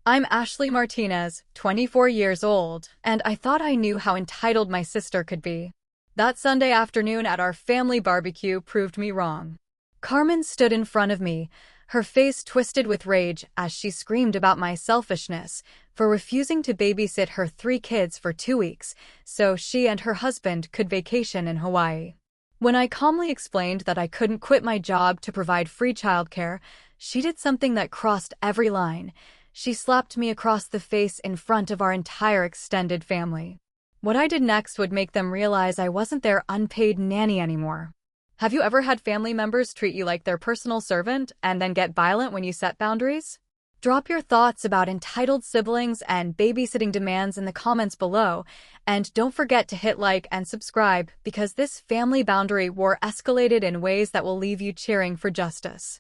I'm Ashley Martinez, 24 years old, and I thought I knew how entitled my sister could be. That Sunday afternoon at our family barbecue proved me wrong. Carmen stood in front of me, her face twisted with rage as she screamed about my selfishness for refusing to babysit her 3 kids for 2 weeks so she and her husband could vacation in Hawaii. When I calmly explained that I couldn't quit my job to provide free childcare, she did something that crossed every line. She slapped me across the face in front of our entire extended family. What I did next would make them realize I wasn't their unpaid nanny anymore. Have you ever had family members treat you like their personal servant and then get violent when you set boundaries? Drop your thoughts about entitled siblings and babysitting demands in the comments below, and don't forget to hit like and subscribe because this family boundary war escalated in ways that will leave you cheering for justice.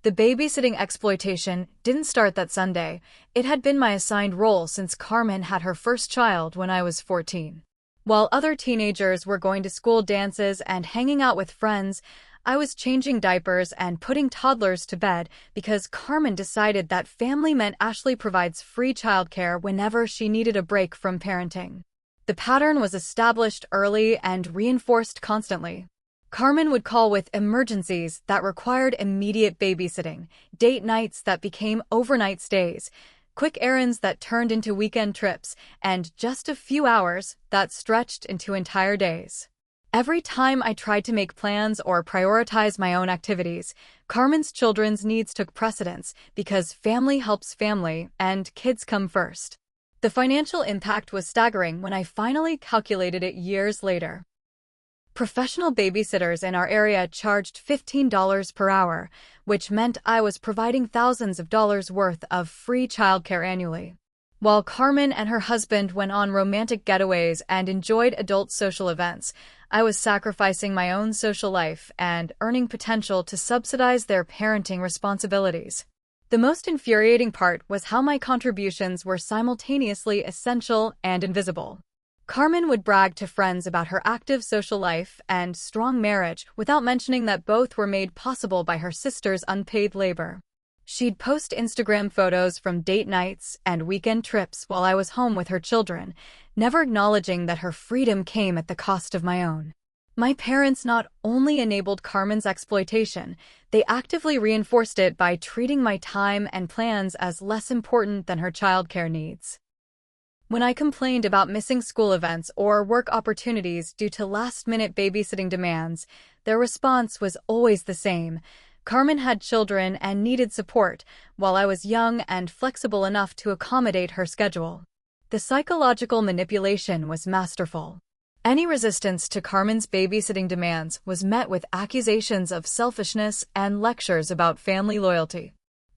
The babysitting exploitation didn't start that Sunday. It had been my assigned role since Carmen had her first child when I was 14. While other teenagers were going to school dances and hanging out with friends, I was changing diapers and putting toddlers to bed because Carmen decided that family meant Ashley provides free childcare whenever she needed a break from parenting. The pattern was established early and reinforced constantly. Carmen would call with emergencies that required immediate babysitting, date nights that became overnight stays, quick errands that turned into weekend trips, and just a few hours that stretched into entire days. Every time I tried to make plans or prioritize my own activities, Carmen's children's needs took precedence because family helps family and kids come first. The financial impact was staggering when I finally calculated it years later. Professional babysitters in our area charged $15 per hour, which meant I was providing thousands of dollars worth of free childcare annually. While Carmen and her husband went on romantic getaways and enjoyed adult social events, I was sacrificing my own social life and earning potential to subsidize their parenting responsibilities. The most infuriating part was how my contributions were simultaneously essential and invisible. Carmen would brag to friends about her active social life and strong marriage without mentioning that both were made possible by her sister's unpaid labor. She'd post Instagram photos from date nights and weekend trips while I was home with her children, never acknowledging that her freedom came at the cost of my own. My parents not only enabled Carmen's exploitation, they actively reinforced it by treating my time and plans as less important than her childcare needs. When I complained about missing school events or work opportunities due to last-minute babysitting demands, their response was always the same. Carmen had children and needed support, while I was young and flexible enough to accommodate her schedule. The psychological manipulation was masterful. Any resistance to Carmen's babysitting demands was met with accusations of selfishness and lectures about family loyalty.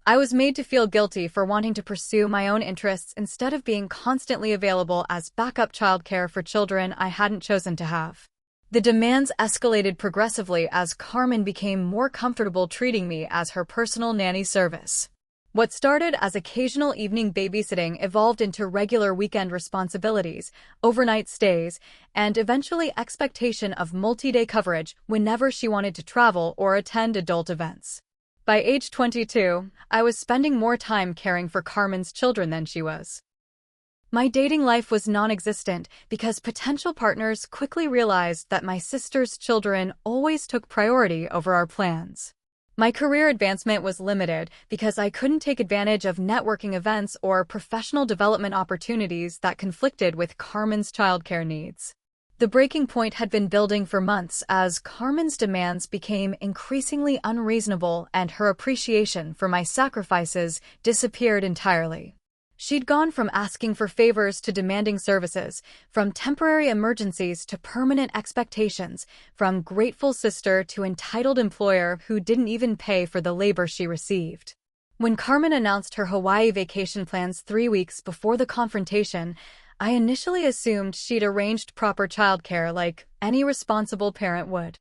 I was made to feel guilty for wanting to pursue my own interests instead of being constantly available as backup childcare for children I hadn't chosen to have. The demands escalated progressively as Carmen became more comfortable treating me as her personal nanny service. What started as occasional evening babysitting evolved into regular weekend responsibilities, overnight stays, and eventually expectation of multi-day coverage whenever she wanted to travel or attend adult events. By age 22, I was spending more time caring for Carmen's children than she was. My dating life was non-existent because potential partners quickly realized that my sister's children always took priority over our plans. My career advancement was limited because I couldn't take advantage of networking events or professional development opportunities that conflicted with Carmen's childcare needs. The breaking point had been building for months as Carmen's demands became increasingly unreasonable and her appreciation for my sacrifices disappeared entirely. She'd gone from asking for favors to demanding services, from temporary emergencies to permanent expectations, from grateful sister to entitled employer who didn't even pay for the labor she received. When Carmen announced her Hawaii vacation plans 3 weeks before the confrontation, I initially assumed she'd arranged proper childcare like any responsible parent would.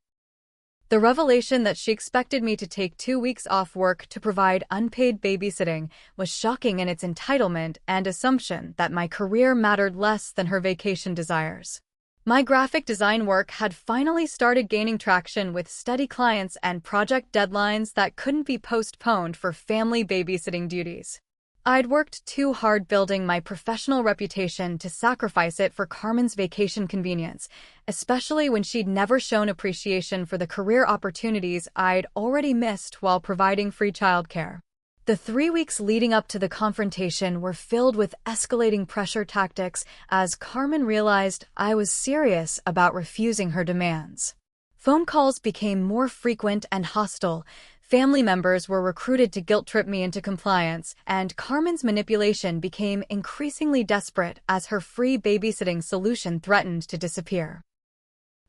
The revelation that she expected me to take 2 weeks off work to provide unpaid babysitting was shocking in its entitlement and assumption that my career mattered less than her vacation desires. My graphic design work had finally started gaining traction with steady clients and project deadlines that couldn't be postponed for family babysitting duties. I'd worked too hard building my professional reputation to sacrifice it for Carmen's vacation convenience, especially when she'd never shown appreciation for the career opportunities I'd already missed while providing free childcare. The 3 weeks leading up to the confrontation were filled with escalating pressure tactics as Carmen realized I was serious about refusing her demands. Phone calls became more frequent and hostile. Family members were recruited to guilt-trip me into compliance, and Carmen's manipulation became increasingly desperate as her free babysitting solution threatened to disappear.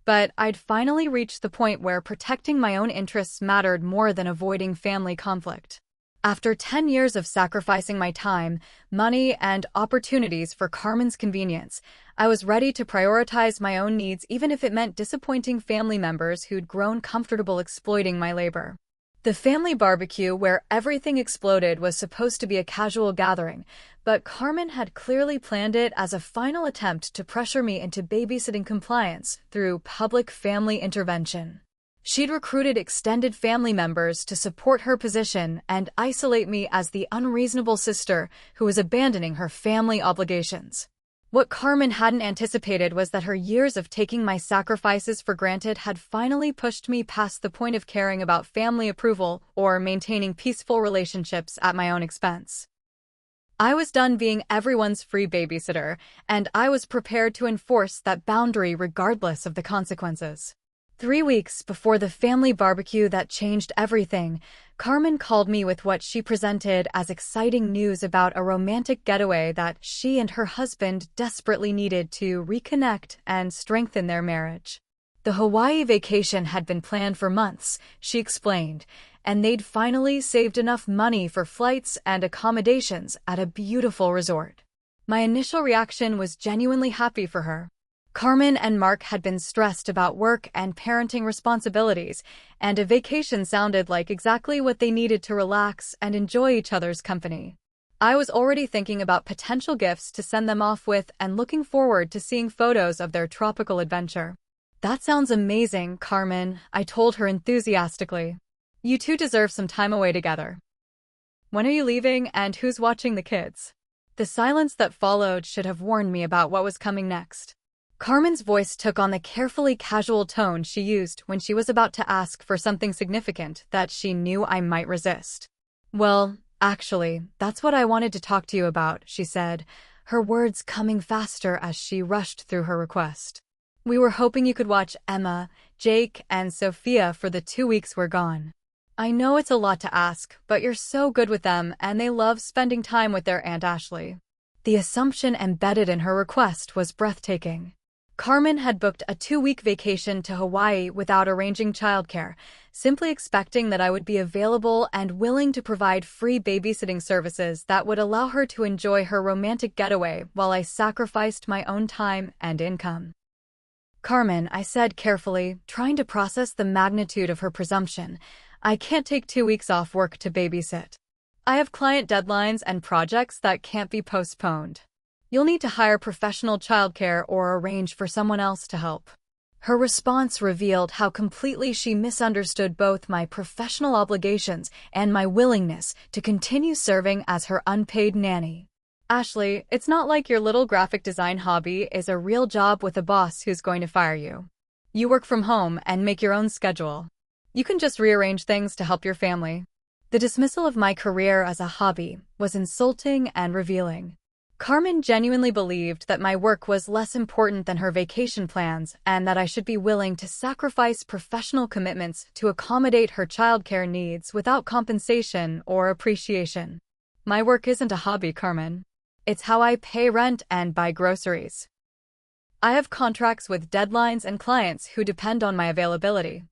But I'd finally reached the point where protecting my own interests mattered more than avoiding family conflict. After 10 years of sacrificing my time, money, and opportunities for Carmen's convenience, I was ready to prioritize my own needs even if it meant disappointing family members who'd grown comfortable exploiting my labor. The family barbecue where everything exploded was supposed to be a casual gathering, but Carmen had clearly planned it as a final attempt to pressure me into babysitting compliance through public family intervention. She'd recruited extended family members to support her position and isolate me as the unreasonable sister who was abandoning her family obligations. What Carmen hadn't anticipated was that her years of taking my sacrifices for granted had finally pushed me past the point of caring about family approval or maintaining peaceful relationships at my own expense. I was done being everyone's free babysitter, and I was prepared to enforce that boundary regardless of the consequences. 3 weeks before the family barbecue that changed everything, Carmen called me with what she presented as exciting news about a romantic getaway that she and her husband desperately needed to reconnect and strengthen their marriage. The Hawaii vacation had been planned for months, she explained, and they'd finally saved enough money for flights and accommodations at a beautiful resort. My initial reaction was genuinely happy for her. Carmen and Mark had been stressed about work and parenting responsibilities, and a vacation sounded like exactly what they needed to relax and enjoy each other's company. I was already thinking about potential gifts to send them off with and looking forward to seeing photos of their tropical adventure. "That sounds amazing, Carmen," I told her enthusiastically. "You two deserve some time away together. When are you leaving and who's watching the kids?" The silence that followed should have warned me about what was coming next. Carmen's voice took on the carefully casual tone she used when she was about to ask for something significant that she knew I might resist. "Well, actually, that's what I wanted to talk to you about," she said, her words coming faster as she rushed through her request. "We were hoping you could watch Emma, Jake, and Sophia for the 2 weeks we're gone. I know it's a lot to ask, but you're so good with them and they love spending time with their Aunt Ashley." The assumption embedded in her request was breathtaking. Carmen had booked a 2-week vacation to Hawaii without arranging childcare, simply expecting that I would be available and willing to provide free babysitting services that would allow her to enjoy her romantic getaway while I sacrificed my own time and income. "Carmen," I said carefully, trying to process the magnitude of her presumption, "I can't take 2 weeks off work to babysit. I have client deadlines and projects that can't be postponed. You'll need to hire professional childcare or arrange for someone else to help." Her response revealed how completely she misunderstood both my professional obligations and my willingness to continue serving as her unpaid nanny. "Ashley, it's not like your little graphic design hobby is a real job with a boss who's going to fire you. You work from home and make your own schedule. You can just rearrange things to help your family." The dismissal of my career as a hobby was insulting and revealing. Carmen genuinely believed that my work was less important than her vacation plans and that I should be willing to sacrifice professional commitments to accommodate her childcare needs without compensation or appreciation. "My work isn't a hobby, Carmen. It's how I pay rent and buy groceries. I have contracts with deadlines and clients who depend on my availability.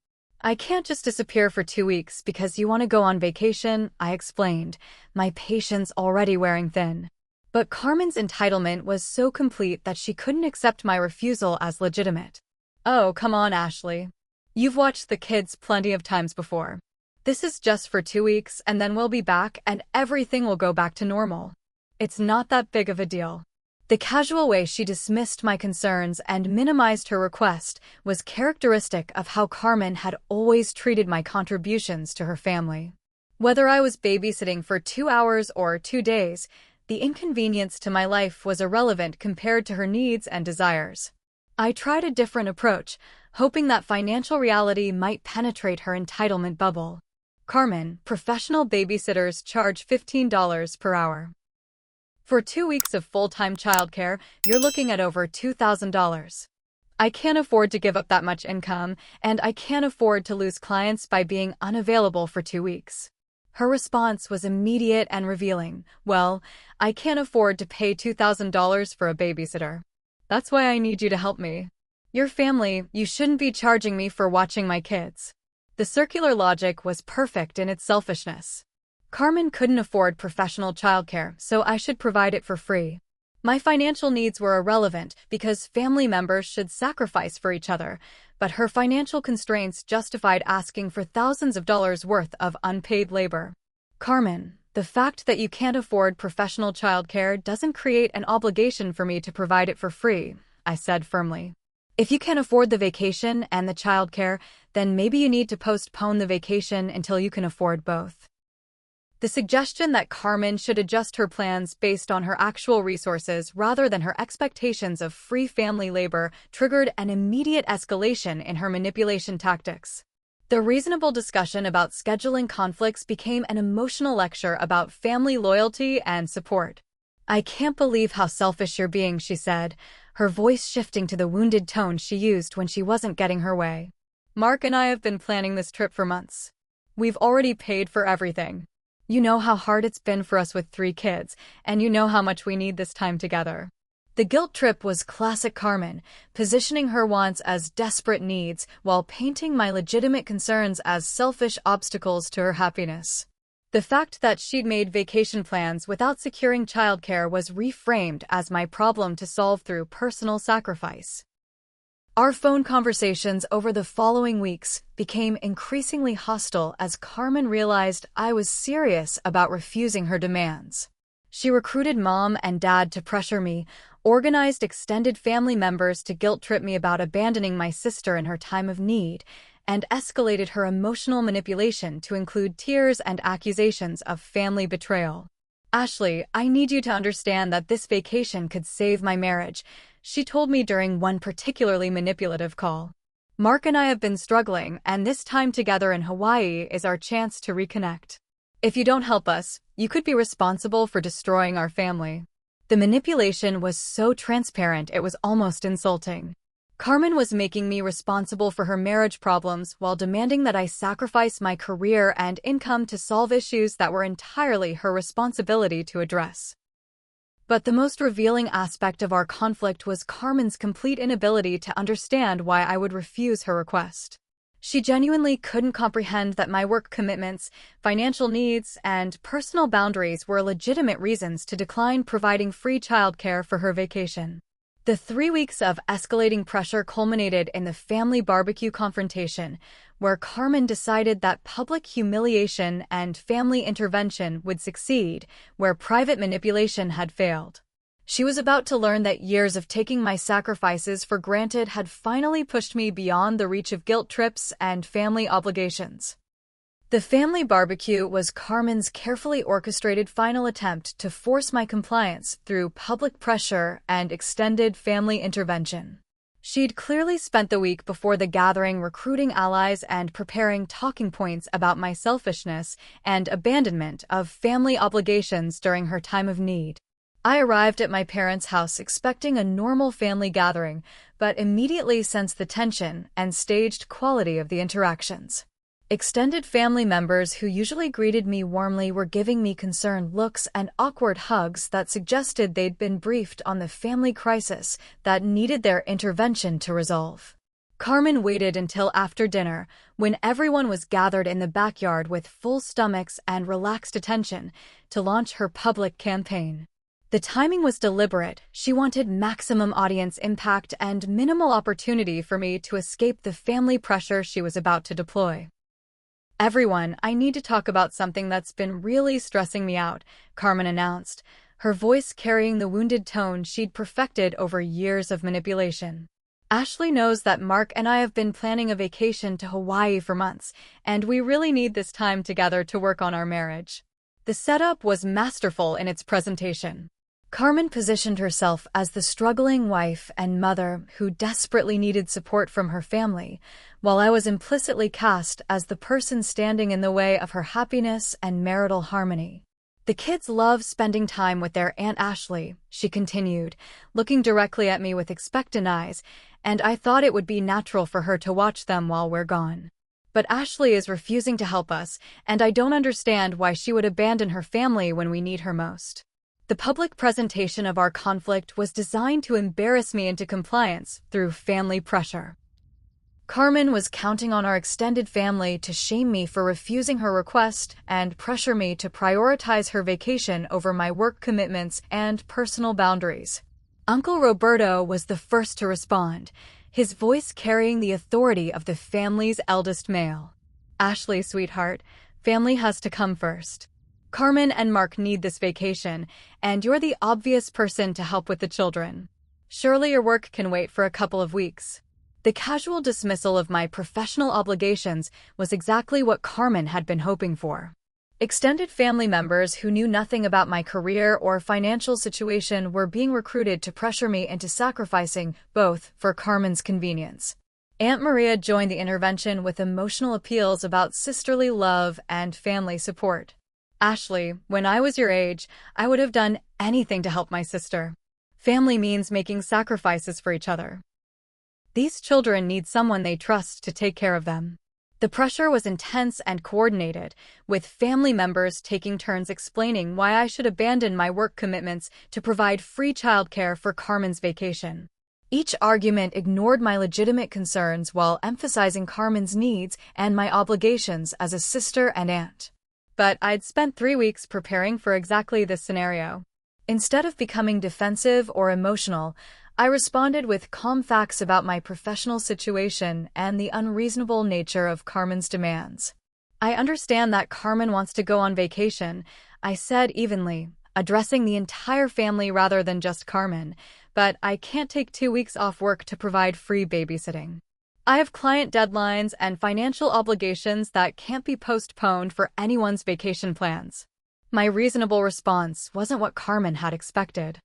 I can't just disappear for 2 weeks because you want to go on vacation," I explained, my patience already wearing thin. But Carmen's entitlement was so complete that she couldn't accept my refusal as legitimate. "Oh, come on, Ashley. You've watched the kids plenty of times before. This is just for 2 weeks and then we'll be back and everything will go back to normal. It's not that big of a deal." The casual way she dismissed my concerns and minimized her request was characteristic of how Carmen had always treated my contributions to her family. Whether I was babysitting for 2 hours or 2 days, the inconvenience to my life was irrelevant compared to her needs and desires. I tried a different approach, hoping that financial reality might penetrate her entitlement bubble. Carmen, professional babysitters charge $15 per hour. For 2 weeks of full-time childcare, you're looking at over $2,000. I can't afford to give up that much income, and I can't afford to lose clients by being unavailable for 2 weeks. Her response was immediate and revealing. Well, I can't afford to pay $2,000 for a babysitter. That's why I need you to help me. Your family, you shouldn't be charging me for watching my kids. The circular logic was perfect in its selfishness. Carmen couldn't afford professional childcare, so I should provide it for free. My financial needs were irrelevant because family members should sacrifice for each other, but her financial constraints justified asking for thousands of dollars worth of unpaid labor. Carmen, the fact that you can't afford professional childcare doesn't create an obligation for me to provide it for free, I said firmly. If you can't afford the vacation and the childcare, then maybe you need to postpone the vacation until you can afford both. The suggestion that Carmen should adjust her plans based on her actual resources rather than her expectations of free family labor triggered an immediate escalation in her manipulation tactics. The reasonable discussion about scheduling conflicts became an emotional lecture about family loyalty and support. I can't believe how selfish you're being, she said, her voice shifting to the wounded tone she used when she wasn't getting her way. Mark and I have been planning this trip for months. We've already paid for everything. You know how hard it's been for us with 3 kids, and you know how much we need this time together. The guilt trip was classic Carmen, positioning her wants as desperate needs while painting my legitimate concerns as selfish obstacles to her happiness. The fact that she'd made vacation plans without securing childcare was reframed as my problem to solve through personal sacrifice. Our phone conversations over the following weeks became increasingly hostile as Carmen realized I was serious about refusing her demands. She recruited mom and dad to pressure me, organized extended family members to guilt-trip me about abandoning my sister in her time of need, and escalated her emotional manipulation to include tears and accusations of family betrayal. Ashley, I need you to understand that this vacation could save my marriage, she told me during one particularly manipulative call. Mark and I have been struggling, and this time together in Hawaii is our chance to reconnect. If you don't help us, you could be responsible for destroying our family. The manipulation was so transparent it was almost insulting. Carmen was making me responsible for her marriage problems while demanding that I sacrifice my career and income to solve issues that were entirely her responsibility to address. But the most revealing aspect of our conflict was Carmen's complete inability to understand why I would refuse her request. She genuinely couldn't comprehend that my work commitments, financial needs, and personal boundaries were legitimate reasons to decline providing free childcare for her vacation. The 3 weeks of escalating pressure culminated in the family barbecue confrontation, where Carmen decided that public humiliation and family intervention would succeed, where private manipulation had failed. She was about to learn that years of taking my sacrifices for granted had finally pushed me beyond the reach of guilt trips and family obligations. The family barbecue was Carmen's carefully orchestrated final attempt to force my compliance through public pressure and extended family intervention. She'd clearly spent the week before the gathering recruiting allies and preparing talking points about my selfishness and abandonment of family obligations during her time of need. I arrived at my parents' house expecting a normal family gathering, but immediately sensed the tension and staged quality of the interactions. Extended family members who usually greeted me warmly were giving me concerned looks and awkward hugs that suggested they'd been briefed on the family crisis that needed their intervention to resolve. Carmen waited until after dinner, when everyone was gathered in the backyard with full stomachs and relaxed attention, to launch her public campaign. The timing was deliberate. She wanted maximum audience impact and minimal opportunity for me to escape the family pressure she was about to deploy. Everyone, I need to talk about something that's been really stressing me out, Carmen announced, her voice carrying the wounded tone she'd perfected over years of manipulation. Ashley knows that Mark and I have been planning a vacation to Hawaii for months, and we really need this time together to work on our marriage. The setup was masterful in its presentation. Carmen positioned herself as the struggling wife and mother who desperately needed support from her family, while I was implicitly cast as the person standing in the way of her happiness and marital harmony. The kids love spending time with their Aunt Ashley, she continued, looking directly at me with expectant eyes, and I thought it would be natural for her to watch them while we're gone. But Ashley is refusing to help us, and I don't understand why she would abandon her family when we need her most. The public presentation of our conflict was designed to embarrass me into compliance through family pressure. Carmen was counting on our extended family to shame me for refusing her request and pressure me to prioritize her vacation over my work commitments and personal boundaries. Uncle Roberto was the first to respond, his voice carrying the authority of the family's eldest male. "Ashley, sweetheart, family has to come first. Carmen and Mark need this vacation, and you're the obvious person to help with the children. Surely your work can wait for a couple of weeks." The casual dismissal of my professional obligations was exactly what Carmen had been hoping for. Extended family members who knew nothing about my career or financial situation were being recruited to pressure me into sacrificing both for Carmen's convenience. Aunt Maria joined the intervention with emotional appeals about sisterly love and family support. "Ashley, when I was your age, I would have done anything to help my sister. Family means making sacrifices for each other. These children need someone they trust to take care of them." The pressure was intense and coordinated, with family members taking turns explaining why I should abandon my work commitments to provide free childcare for Carmen's vacation. Each argument ignored my legitimate concerns while emphasizing Carmen's needs and my obligations as a sister and aunt. But I'd spent 3 weeks preparing for exactly this scenario. Instead of becoming defensive or emotional, I responded with calm facts about my professional situation and the unreasonable nature of Carmen's demands. "I understand that Carmen wants to go on vacation," I said evenly, addressing the entire family rather than just Carmen, "but I can't take 2 weeks off work to provide free babysitting. I have client deadlines and financial obligations that can't be postponed for anyone's vacation plans." My reasonable response wasn't what Carmen had expected.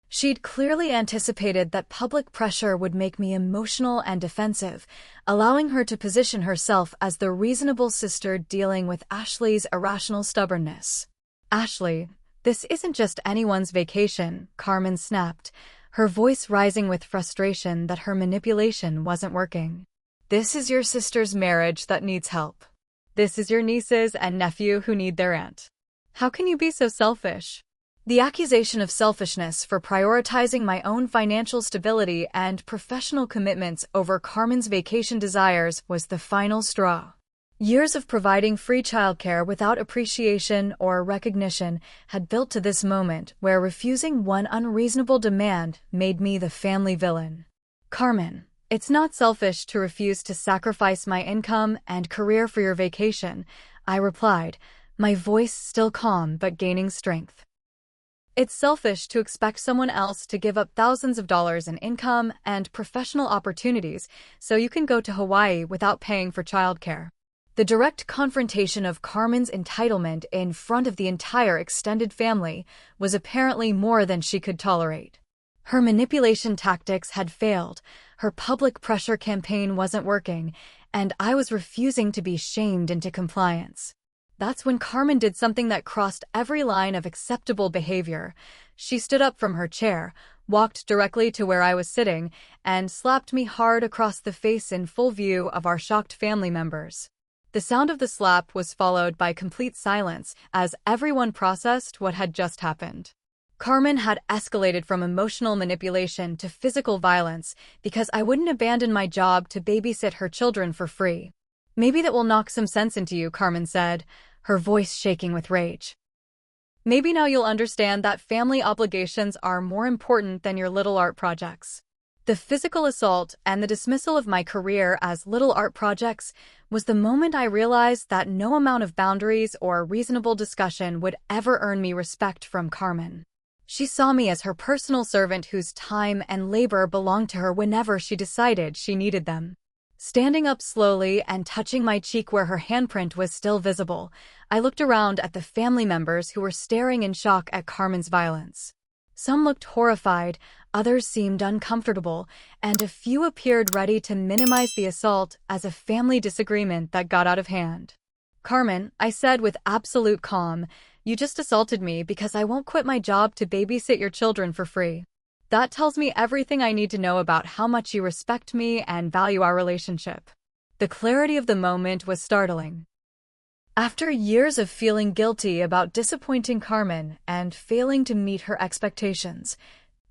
She'd clearly anticipated that public pressure would make me emotional and defensive, allowing her to position herself as the reasonable sister dealing with Ashley's irrational stubbornness. "Ashley, this isn't just anyone's vacation," Carmen snapped, her voice rising with frustration that her manipulation wasn't working. "This is your sister's marriage that needs help. This is your nieces and nephew who need their aunt. How can you be so selfish?" The accusation of selfishness for prioritizing my own financial stability and professional commitments over Carmen's vacation desires was the final straw. Years of providing free childcare without appreciation or recognition had built to this moment where refusing one unreasonable demand made me the family villain. "Carmen, it's not selfish to refuse to sacrifice my income and career for your vacation," I replied, my voice still calm but gaining strength. "It's selfish to expect someone else to give up thousands of dollars in income and professional opportunities so you can go to Hawaii without paying for childcare." The direct confrontation of Carmen's entitlement in front of the entire extended family was apparently more than she could tolerate. Her manipulation tactics had failed, her public pressure campaign wasn't working, and I was refusing to be shamed into compliance. That's when Carmen did something that crossed every line of acceptable behavior. She stood up from her chair, walked directly to where I was sitting, and slapped me hard across the face in full view of our shocked family members. The sound of the slap was followed by complete silence as everyone processed what had just happened. Carmen had escalated from emotional manipulation to physical violence because I wouldn't abandon my job to babysit her children for free. "Maybe that will knock some sense into you," Carmen said, her voice shaking with rage. "Maybe now you'll understand that family obligations are more important than your little art projects." The physical assault and the dismissal of my career as little art projects was the moment I realized that no amount of boundaries or reasonable discussion would ever earn me respect from Carmen. She saw me as her personal servant whose time and labor belonged to her whenever she decided she needed them. Standing up slowly and touching my cheek where her handprint was still visible, I looked around at the family members who were staring in shock at Carmen's violence. Some looked horrified, others seemed uncomfortable, and a few appeared ready to minimize the assault as a family disagreement that got out of hand. "Carmen," I said with absolute calm, "you just assaulted me because I won't quit my job to babysit your children for free. That tells me everything I need to know about how much you respect me and value our relationship." The clarity of the moment was startling. After years of feeling guilty about disappointing Carmen and failing to meet her expectations,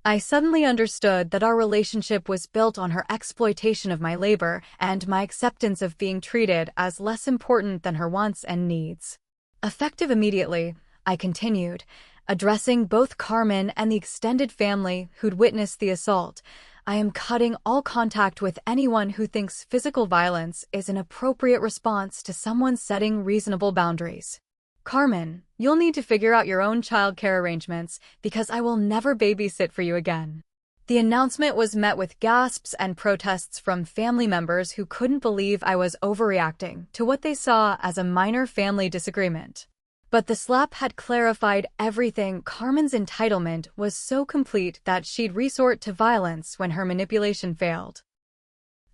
I suddenly understood that our relationship was built on her exploitation of my labor and my acceptance of being treated as less important than her wants and needs. Effective immediately, I continued, addressing both Carmen and the extended family who'd witnessed the assault. "I am cutting all contact with anyone who thinks physical violence is an appropriate response to someone setting reasonable boundaries. Carmen, you'll need to figure out your own childcare arrangements because I will never babysit for you again." The announcement was met with gasps and protests from family members who couldn't believe I was overreacting to what they saw as a minor family disagreement. But the slap had clarified everything. Carmen's entitlement was so complete that she'd resort to violence when her manipulation failed.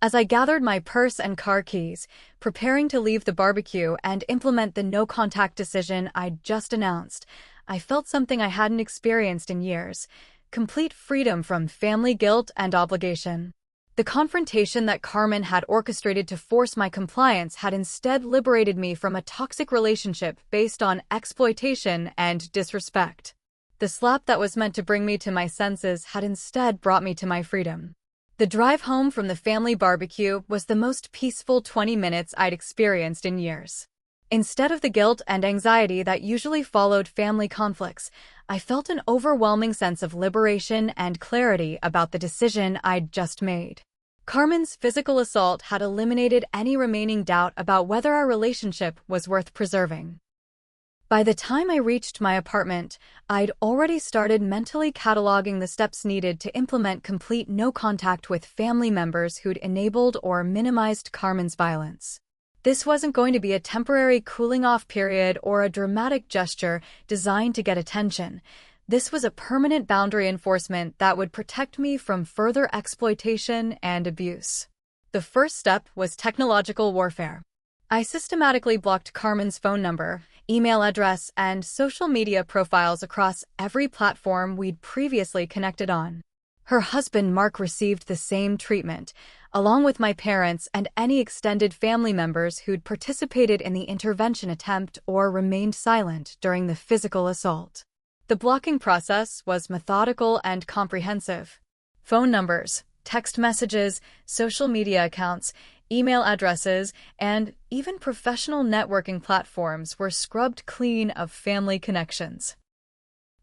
As I gathered my purse and car keys, preparing to leave the barbecue and implement the no-contact decision I'd just announced, I felt something I hadn't experienced in years: complete freedom from family guilt and obligation. The confrontation that Carmen had orchestrated to force my compliance had instead liberated me from a toxic relationship based on exploitation and disrespect. The slap that was meant to bring me to my senses had instead brought me to my freedom. The drive home from the family barbecue was the most peaceful 20 minutes I'd experienced in years. Instead of the guilt and anxiety that usually followed family conflicts, I felt an overwhelming sense of liberation and clarity about the decision I'd just made. Carmen's physical assault had eliminated any remaining doubt about whether our relationship was worth preserving. By the time I reached my apartment, I'd already started mentally cataloging the steps needed to implement complete no contact with family members who'd enabled or minimized Carmen's violence. This wasn't going to be a temporary cooling-off period or a dramatic gesture designed to get attention. This was a permanent boundary enforcement that would protect me from further exploitation and abuse. The first step was technological warfare. I systematically blocked Carmen's phone number, email address, and social media profiles across every platform we'd previously connected on. Her husband Mark received the same treatment, along with my parents and any extended family members who'd participated in the intervention attempt or remained silent during the physical assault. The blocking process was methodical and comprehensive. Phone numbers, text messages, social media accounts, email addresses, and even professional networking platforms were scrubbed clean of family connections.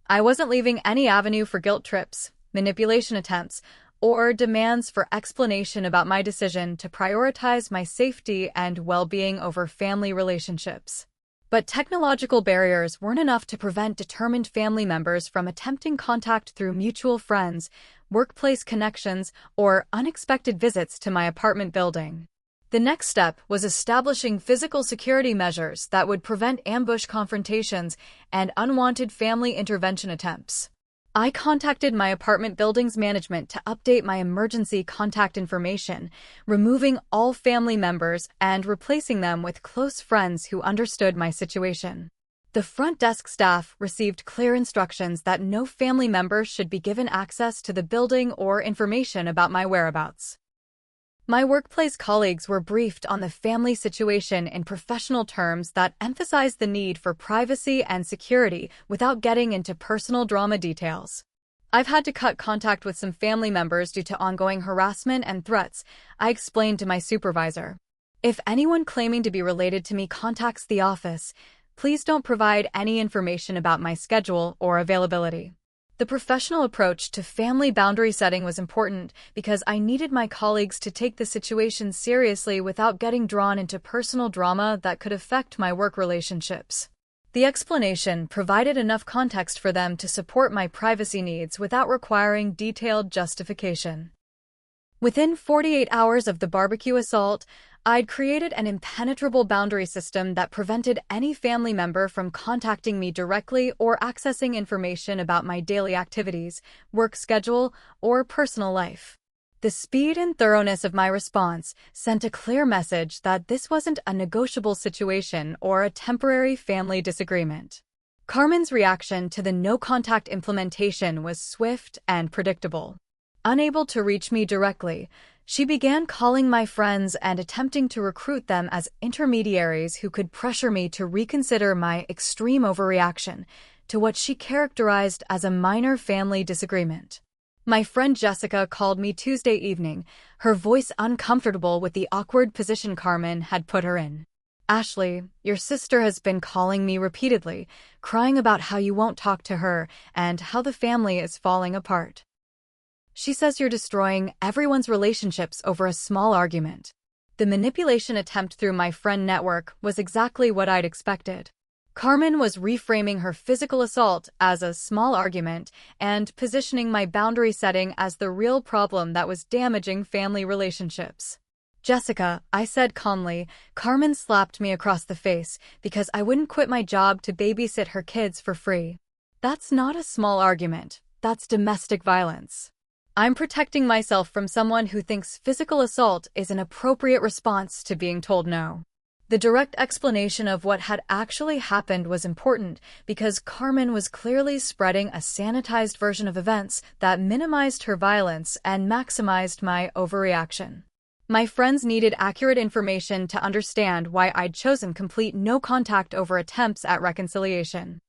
I wasn't leaving any avenue for guilt trips, manipulation attempts, or demands for explanation about my decision to prioritize my safety and well-being over family relationships. But technological barriers weren't enough to prevent determined family members from attempting contact through mutual friends, workplace connections, or unexpected visits to my apartment building. The next step was establishing physical security measures that would prevent ambush confrontations and unwanted family intervention attempts. I contacted my apartment building's management to update my emergency contact information, removing all family members and replacing them with close friends who understood my situation. The front desk staff received clear instructions that no family members should be given access to the building or information about my whereabouts. My workplace colleagues were briefed on the family situation in professional terms that emphasized the need for privacy and security without getting into personal drama details. I've had to cut contact with some family members due to ongoing harassment and threats, I explained to my supervisor. If anyone claiming to be related to me contacts the office, please don't provide any information about my schedule or availability. The professional approach to family boundary setting was important because I needed my colleagues to take the situation seriously without getting drawn into personal drama that could affect my work relationships. The explanation provided enough context for them to support my privacy needs without requiring detailed justification. Within 48 hours of the barbecue assault, I'd created an impenetrable boundary system that prevented any family member from contacting me directly or accessing information about my daily activities, work schedule, or personal life. The speed and thoroughness of my response sent a clear message that this wasn't a negotiable situation or a temporary family disagreement. Carmen's reaction to the no-contact implementation was swift and predictable. Unable to reach me directly, she began calling my friends and attempting to recruit them as intermediaries who could pressure me to reconsider my extreme overreaction to what she characterized as a minor family disagreement. My friend Jessica called me Tuesday evening, her voice uncomfortable with the awkward position Carmen had put her in. "Ashley, your sister has been calling me repeatedly, crying about how you won't talk to her and how the family is falling apart. She says you're destroying everyone's relationships over a small argument." The manipulation attempt through my friend network was exactly what I'd expected. Carmen was reframing her physical assault as a small argument and positioning my boundary setting as the real problem that was damaging family relationships. "Jessica," I said calmly, "Carmen slapped me across the face because I wouldn't quit my job to babysit her kids for free. That's not a small argument. That's domestic violence. I'm protecting myself from someone who thinks physical assault is an appropriate response to being told no." The direct explanation of what had actually happened was important because Carmen was clearly spreading a sanitized version of events that minimized her violence and maximized my overreaction. My friends needed accurate information to understand why I'd chosen complete no contact over attempts at reconciliation.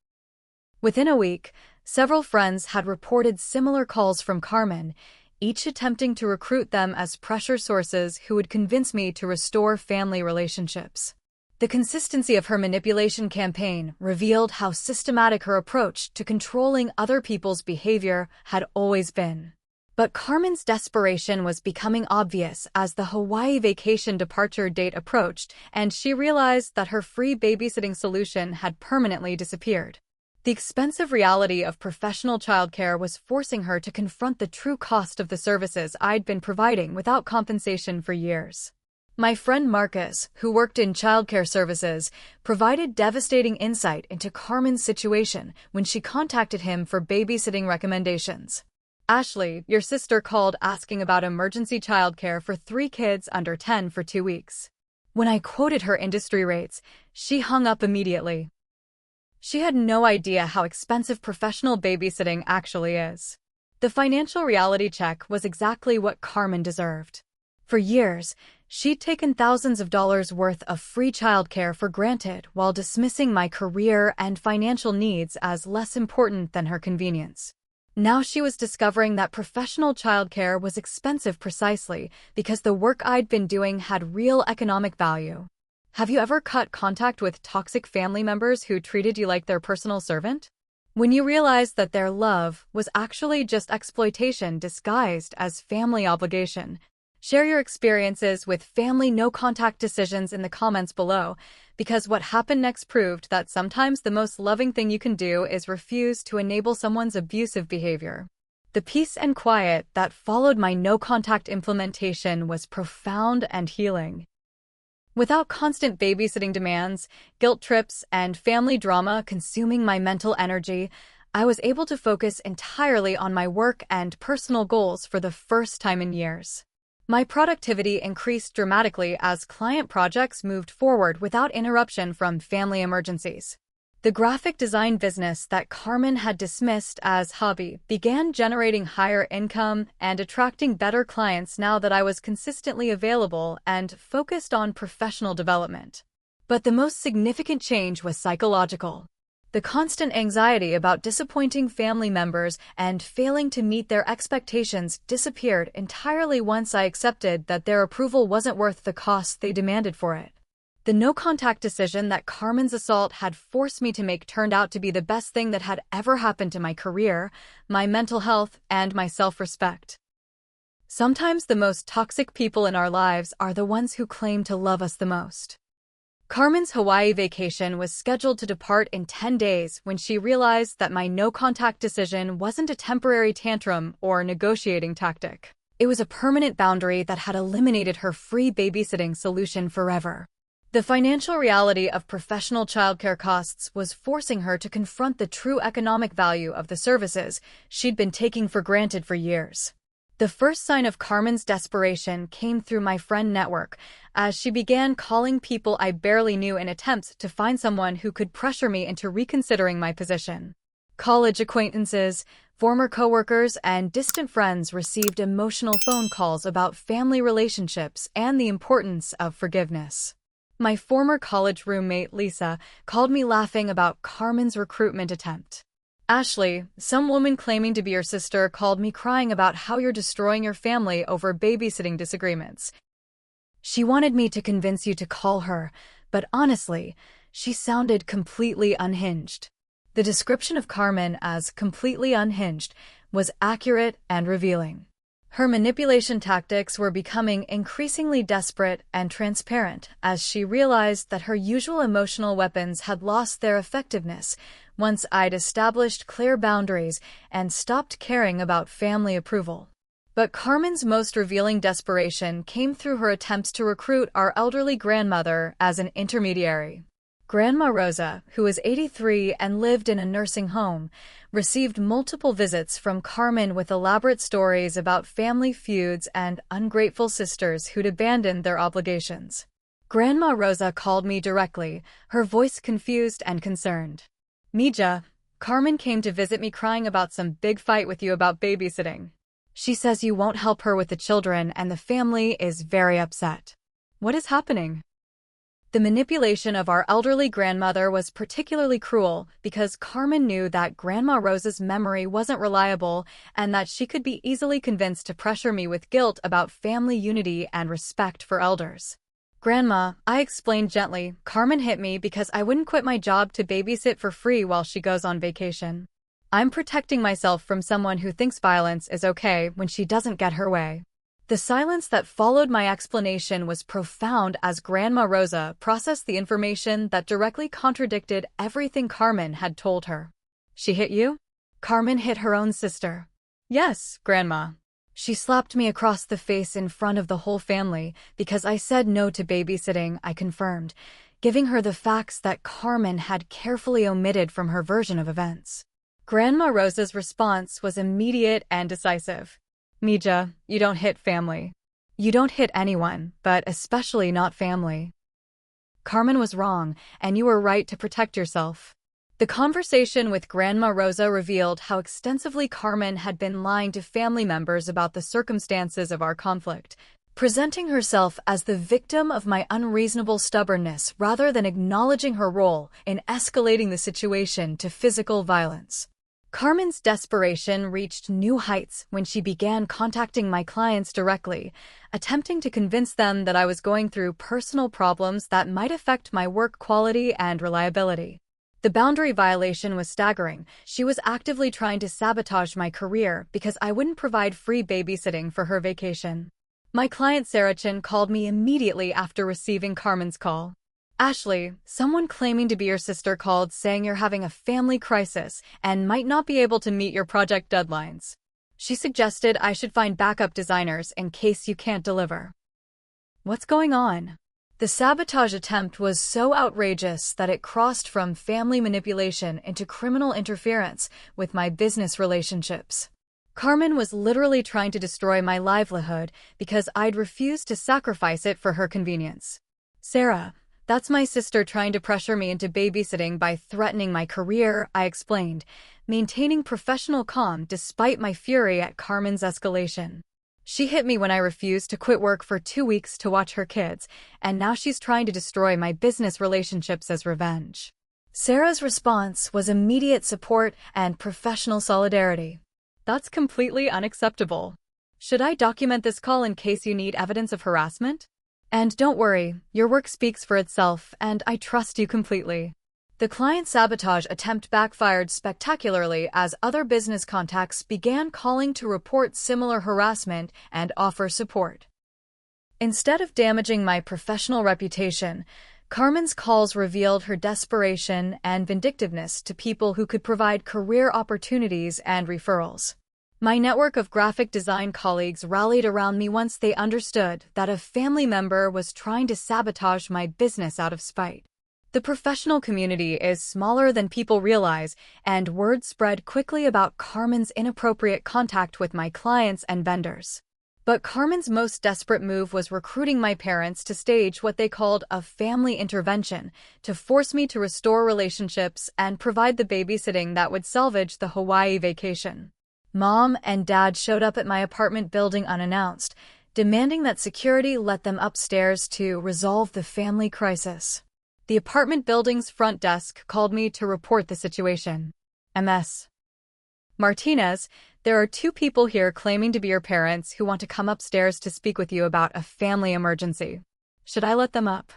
Within a week, several friends had reported similar calls from Carmen, each attempting to recruit them as pressure sources who would convince me to restore family relationships. The consistency of her manipulation campaign revealed how systematic her approach to controlling other people's behavior had always been. But Carmen's desperation was becoming obvious as the Hawaii vacation departure date approached, and she realized that her free babysitting solution had permanently disappeared. The expensive reality of professional childcare was forcing her to confront the true cost of the services I'd been providing without compensation for years. My friend Marcus, who worked in childcare services, provided devastating insight into Carmen's situation when she contacted him for babysitting recommendations. "Ashley, your sister called asking about emergency childcare for 3 kids under 10 for 2 weeks. When I quoted her industry rates, she hung up immediately. She had no idea how expensive professional babysitting actually is. The financial reality check was exactly what Carmen deserved. For years, she'd taken thousands of dollars worth of free childcare for granted while dismissing my career and financial needs as less important than her convenience. Now she was discovering that professional childcare was expensive precisely because the work I'd been doing had real economic value. Have you ever cut contact with toxic family members who treated you like their personal servant? When you realized that their love was actually just exploitation disguised as family obligation. Share your experiences with family no-contact decisions in the comments below, because what happened next proved that sometimes the most loving thing you can do is refuse to enable someone's abusive behavior. The peace and quiet that followed my no-contact implementation was profound and healing. Without constant babysitting demands, guilt trips, and family drama consuming my mental energy, I was able to focus entirely on my work and personal goals for the first time in years. My productivity increased dramatically as client projects moved forward without interruption from family emergencies. The graphic design business that Carmen had dismissed as hobby began generating higher income and attracting better clients now that I was consistently available and focused on professional development. But the most significant change was psychological. The constant anxiety about disappointing family members and failing to meet their expectations disappeared entirely once I accepted that their approval wasn't worth the cost they demanded for it. The no-contact decision that Carmen's assault had forced me to make turned out to be the best thing that had ever happened to my career, my mental health, and my self-respect. Sometimes the most toxic people in our lives are the ones who claim to love us the most. Carmen's Hawaii vacation was scheduled to depart in 10 days when she realized that my no-contact decision wasn't a temporary tantrum or negotiating tactic. It was a permanent boundary that had eliminated her free babysitting solution forever. The financial reality of professional childcare costs was forcing her to confront the true economic value of the services she'd been taking for granted for years. The first sign of Carmen's desperation came through my friend network, as she began calling people I barely knew in attempts to find someone who could pressure me into reconsidering my position. College acquaintances, former coworkers, and distant friends received emotional phone calls about family relationships and the importance of forgiveness. My former college roommate, Lisa, called me laughing about Carmen's recruitment attempt. Ashley, some woman claiming to be your sister, called me crying about how you're destroying your family over babysitting disagreements. She wanted me to convince you to call her, but honestly, she sounded completely unhinged. The description of Carmen as completely unhinged was accurate and revealing. Her manipulation tactics were becoming increasingly desperate and transparent as she realized that her usual emotional weapons had lost their effectiveness once I'd established clear boundaries and stopped caring about family approval. But Carmen's most revealing desperation came through her attempts to recruit our elderly grandmother as an intermediary. Grandma Rosa, who was 83 and lived in a nursing home, received multiple visits from Carmen with elaborate stories about family feuds and ungrateful sisters who'd abandoned their obligations. Grandma Rosa called me directly, her voice confused and concerned. "Mija, Carmen came to visit me crying about some big fight with you about babysitting. She says you won't help her with the children and the family is very upset. What is happening?" The manipulation of our elderly grandmother was particularly cruel because Carmen knew that Grandma Rosa's memory wasn't reliable and that she could be easily convinced to pressure me with guilt about family unity and respect for elders. "Grandma," I explained gently, "Carmen hit me because I wouldn't quit my job to babysit for free while she goes on vacation. I'm protecting myself from someone who thinks violence is okay when she doesn't get her way." The silence that followed my explanation was profound as Grandma Rosa processed the information that directly contradicted everything Carmen had told her. "She hit you?" "Carmen hit her own sister." "Yes, Grandma. She slapped me across the face in front of the whole family because I said no to babysitting," I confirmed, giving her the facts that Carmen had carefully omitted from her version of events. Grandma Rosa's response was immediate and decisive. "Mija, you don't hit family. You don't hit anyone, but especially not family. Carmen was wrong, and you were right to protect yourself." The conversation with Grandma Rosa revealed how extensively Carmen had been lying to family members about the circumstances of our conflict, presenting herself as the victim of my unreasonable stubbornness rather than acknowledging her role in escalating the situation to physical violence. Carmen's desperation reached new heights when she began contacting my clients directly, attempting to convince them that I was going through personal problems that might affect my work quality and reliability. The boundary violation was staggering. She was actively trying to sabotage my career because I wouldn't provide free babysitting for her vacation. My client Sarah Chin called me immediately after receiving Carmen's call. "Ashley, someone claiming to be your sister called saying you're having a family crisis and might not be able to meet your project deadlines. She suggested I should find backup designers in case you can't deliver." What's going on? The sabotage attempt was so outrageous that it crossed from family manipulation into criminal interference with my business relationships. Carmen was literally trying to destroy my livelihood because I'd refused to sacrifice it for her convenience. "Sarah, that's my sister trying to pressure me into babysitting by threatening my career," I explained, maintaining professional calm despite my fury at Carmen's escalation. "She hit me when I refused to quit work for 2 weeks to watch her kids, and now she's trying to destroy my business relationships as revenge." Sarah's response was immediate support and professional solidarity. "That's completely unacceptable. Should I document this call in case you need evidence of harassment? And don't worry, your work speaks for itself, and I trust you completely." The client sabotage attempt backfired spectacularly as other business contacts began calling to report similar harassment and offer support. Instead of damaging my professional reputation, Carmen's calls revealed her desperation and vindictiveness to people who could provide career opportunities and referrals. My network of graphic design colleagues rallied around me once they understood that a family member was trying to sabotage my business out of spite. The professional community is smaller than people realize, and word spread quickly about Carmen's inappropriate contact with my clients and vendors. But Carmen's most desperate move was recruiting my parents to stage what they called a family intervention to force me to restore relationships and provide the babysitting that would salvage the Hawaii vacation. Mom and Dad showed up at my apartment building unannounced, demanding that security let them upstairs to resolve the family crisis. The apartment building's front desk called me to report the situation. MS. Martinez, there are 2 people here claiming to be your parents who want to come upstairs to speak with you about a family emergency. Should I let them up?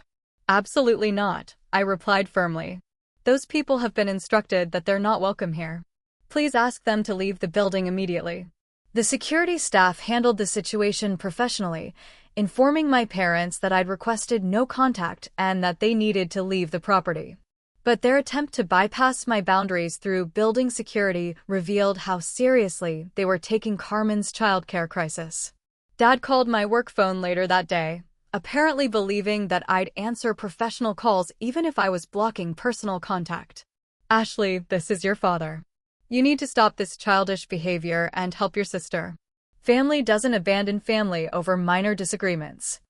Absolutely not, I replied firmly. Those people have been instructed that they're not welcome here. Please ask them to leave the building immediately. The security staff handled the situation professionally, informing my parents that I'd requested no contact and that they needed to leave the property. But their attempt to bypass my boundaries through building security revealed how seriously they were taking Carmen's childcare crisis. Dad called my work phone later that day, apparently believing that I'd answer professional calls even if I was blocking personal contact. Ashley, this is your father. You need to stop this childish behavior and help your sister. Family doesn't abandon family over minor disagreements.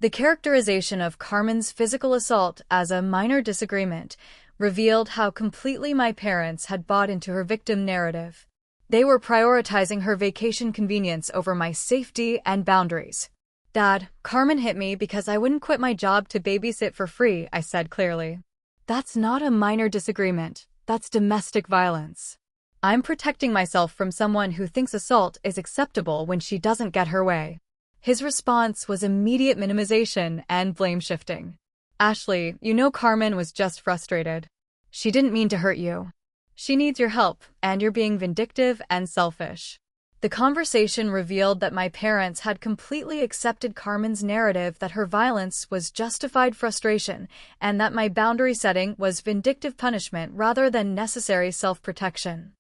The characterization of Carmen's physical assault as a minor disagreement revealed how completely my parents had bought into her victim narrative. They were prioritizing her vacation convenience over my safety and boundaries. Dad, Carmen hit me because I wouldn't quit my job to babysit for free, I said clearly. That's not a minor disagreement. That's domestic violence. I'm protecting myself from someone who thinks assault is acceptable when she doesn't get her way. His response was immediate minimization and blame shifting. Ashley, you know Carmen was just frustrated. She didn't mean to hurt you. She needs your help, and you're being vindictive and selfish. The conversation revealed that my parents had completely accepted Carmen's narrative that her violence was justified frustration and that my boundary setting was vindictive punishment rather than necessary self-protection.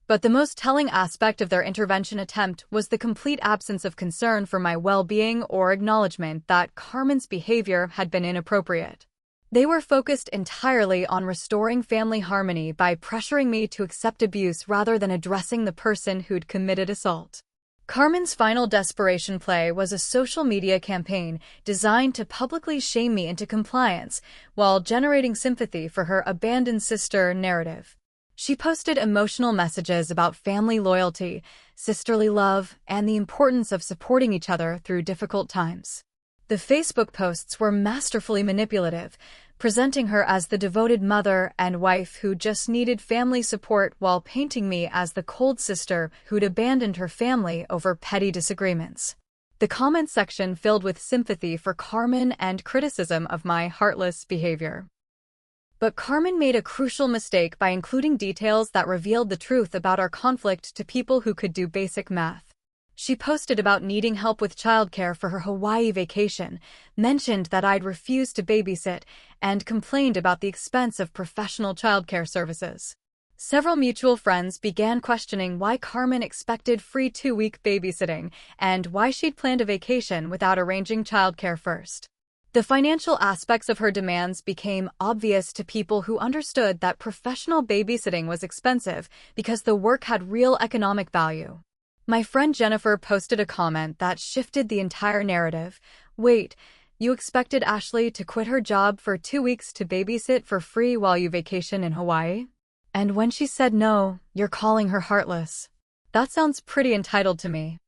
But the most telling aspect of their intervention attempt was the complete absence of concern for my well-being or acknowledgement that Carmen's behavior had been inappropriate. They were focused entirely on restoring family harmony by pressuring me to accept abuse rather than addressing the person who'd committed assault. Carmen's final desperation play was a social media campaign designed to publicly shame me into compliance while generating sympathy for her abandoned sister narrative. She posted emotional messages about family loyalty, sisterly love, and the importance of supporting each other through difficult times. The Facebook posts were masterfully manipulative, presenting her as the devoted mother and wife who just needed family support while painting me as the cold sister who'd abandoned her family over petty disagreements. The comment section filled with sympathy for Carmen and criticism of my heartless behavior. But Carmen made a crucial mistake by including details that revealed the truth about our conflict to people who could do basic math. She posted about needing help with childcare for her Hawaii vacation, mentioned that I'd refused to babysit, and complained about the expense of professional childcare services. Several mutual friends began questioning why Carmen expected free 2-week babysitting and why she'd planned a vacation without arranging childcare first. The financial aspects of her demands became obvious to people who understood that professional babysitting was expensive because the work had real economic value. My friend Jennifer posted a comment that shifted the entire narrative. Wait, you expected Ashley to quit her job for 2 weeks to babysit for free while you vacation in Hawaii? And when she said no, you're calling her heartless. That sounds pretty entitled to me.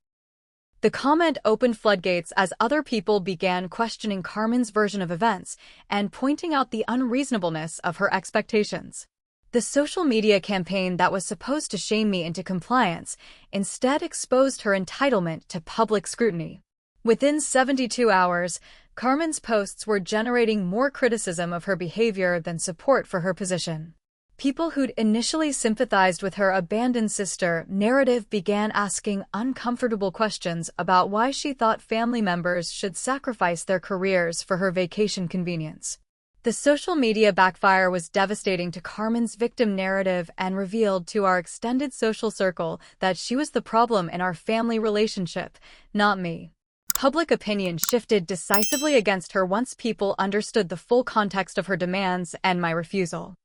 The comment opened floodgates as other people began questioning Carmen's version of events and pointing out the unreasonableness of her expectations. The social media campaign that was supposed to shame me into compliance instead exposed her entitlement to public scrutiny. Within 72 hours, Carmen's posts were generating more criticism of her behavior than support for her position. People who'd initially sympathized with her abandoned sister narrative began asking uncomfortable questions about why she thought family members should sacrifice their careers for her vacation convenience. The social media backfire was devastating to Carmen's victim narrative and revealed to our extended social circle that she was the problem in our family relationship, not me. Public opinion shifted decisively against her once people understood the full context of her demands and my refusal.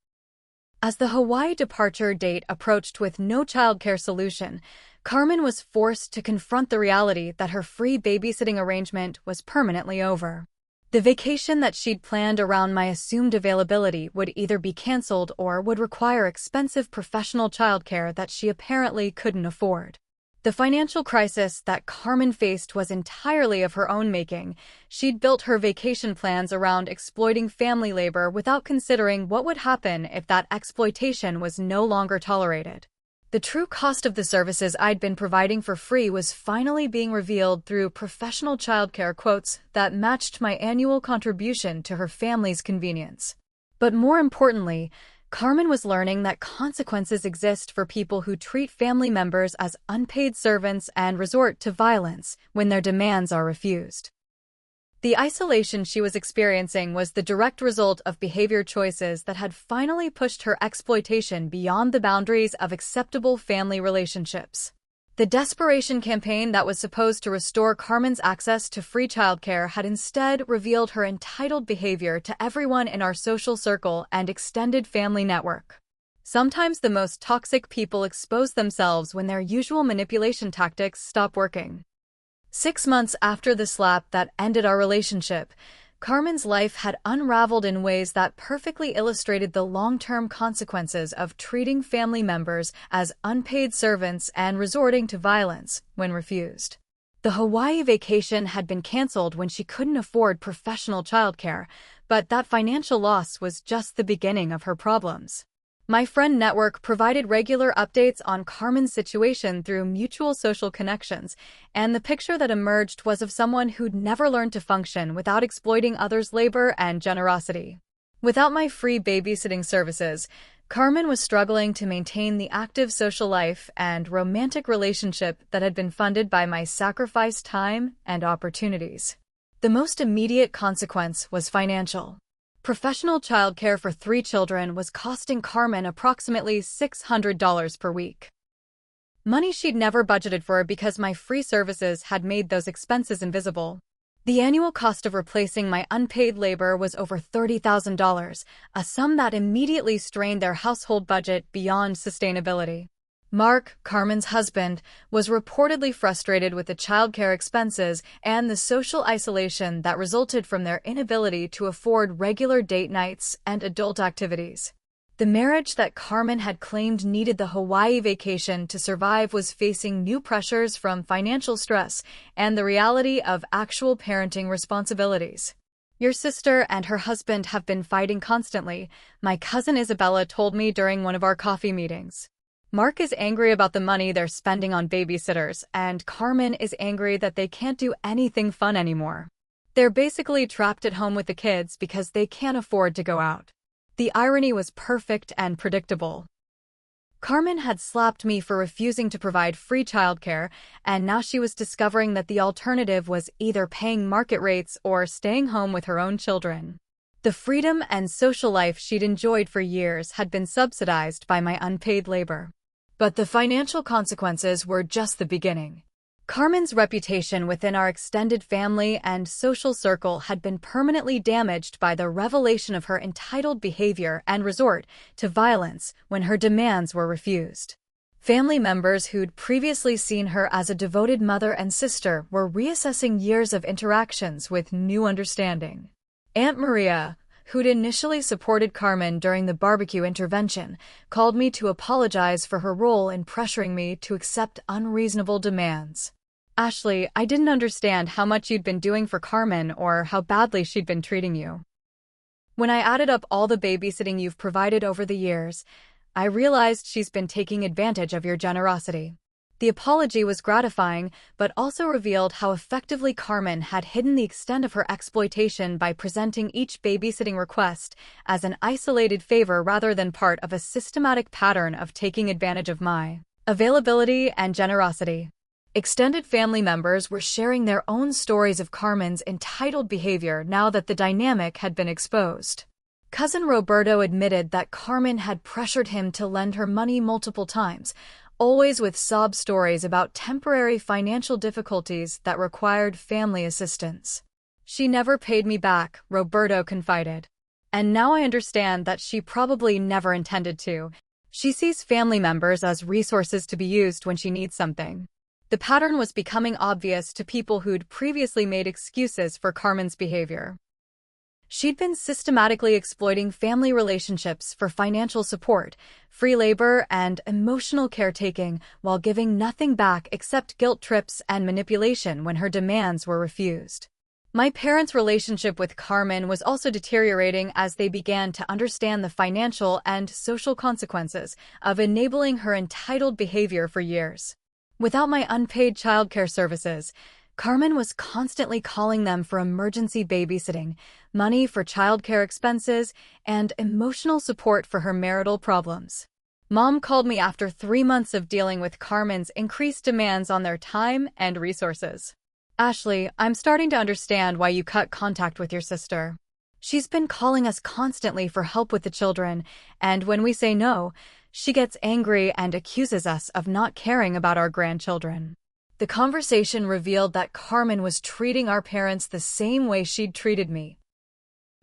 As the Hawaii departure date approached with no childcare solution, Carmen was forced to confront the reality that her free babysitting arrangement was permanently over. The vacation that she'd planned around my assumed availability would either be canceled or would require expensive professional childcare that she apparently couldn't afford. The financial crisis that Carmen faced was entirely of her own making. She'd built her vacation plans around exploiting family labor without considering what would happen if that exploitation was no longer tolerated. The true cost of the services I'd been providing for free was finally being revealed through professional childcare quotes that matched my annual contribution to her family's convenience. But more importantly, Carmen was learning that consequences exist for people who treat family members as unpaid servants and resort to violence when their demands are refused. The isolation she was experiencing was the direct result of behavior choices that had finally pushed her exploitation beyond the boundaries of acceptable family relationships. The desperation campaign that was supposed to restore Carmen's access to free childcare had instead revealed her entitled behavior to everyone in our social circle and extended family network. Sometimes the most toxic people expose themselves when their usual manipulation tactics stop working. 6 months after the slap that ended our relationship, Carmen's life had unraveled in ways that perfectly illustrated the long-term consequences of treating family members as unpaid servants and resorting to violence when refused. The Hawaii vacation had been canceled when she couldn't afford professional childcare, but that financial loss was just the beginning of her problems. My friend network provided regular updates on Carmen's situation through mutual social connections, and the picture that emerged was of someone who'd never learned to function without exploiting others' labor and generosity. Without my free babysitting services, Carmen was struggling to maintain the active social life and romantic relationship that had been funded by my sacrificed time and opportunities. The most immediate consequence was financial. Professional childcare for 3 children was costing Carmen approximately $600 per week. Money she'd never budgeted for because my free services had made those expenses invisible. The annual cost of replacing my unpaid labor was over $30,000, a sum that immediately strained their household budget beyond sustainability. Mark, Carmen's husband, was reportedly frustrated with the childcare expenses and the social isolation that resulted from their inability to afford regular date nights and adult activities. The marriage that Carmen had claimed needed the Hawaii vacation to survive was facing new pressures from financial stress and the reality of actual parenting responsibilities. "Your sister and her husband have been fighting constantly," my cousin Isabella told me during one of our coffee meetings. Mark is angry about the money they're spending on babysitters, and Carmen is angry that they can't do anything fun anymore. They're basically trapped at home with the kids because they can't afford to go out. The irony was perfect and predictable. Carmen had slapped me for refusing to provide free childcare, and now she was discovering that the alternative was either paying market rates or staying home with her own children. The freedom and social life she'd enjoyed for years had been subsidized by my unpaid labor. But the financial consequences were just the beginning. Carmen's reputation within our extended family and social circle had been permanently damaged by the revelation of her entitled behavior and resort to violence when her demands were refused. Family members who'd previously seen her as a devoted mother and sister were reassessing years of interactions with new understanding. Aunt Maria, who'd initially supported Carmen during the barbecue intervention, called me to apologize for her role in pressuring me to accept unreasonable demands. "Ashley, I didn't understand how much you'd been doing for Carmen or how badly she'd been treating you. When I added up all the babysitting you've provided over the years, I realized she's been taking advantage of your generosity. The apology was gratifying, but also revealed how effectively Carmen had hidden the extent of her exploitation by presenting each babysitting request as an isolated favor rather than part of a systematic pattern of taking advantage of my availability and generosity. Extended family members were sharing their own stories of Carmen's entitled behavior now that the dynamic had been exposed. Cousin Roberto admitted that Carmen had pressured him to lend her money multiple times, always with sob stories about temporary financial difficulties that required family assistance. "She never paid me back," Roberto confided. "And now I understand that she probably never intended to. She sees family members as resources to be used when she needs something." The pattern was becoming obvious to people who'd previously made excuses for Carmen's behavior. She'd been systematically exploiting family relationships for financial support, free labor, and emotional caretaking while giving nothing back except guilt trips and manipulation when her demands were refused. My parents' relationship with Carmen was also deteriorating as they began to understand the financial and social consequences of enabling her entitled behavior for years. Without my unpaid childcare services, Carmen was constantly calling them for emergency babysitting, money for childcare expenses, and emotional support for her marital problems. Mom called me after 3 months of dealing with Carmen's increased demands on their time and resources. "Ashley, I'm starting to understand why you cut contact with your sister. She's been calling us constantly for help with the children, and when we say no, she gets angry and accuses us of not caring about our grandchildren." The conversation revealed that Carmen was treating our parents the same way she'd treated me,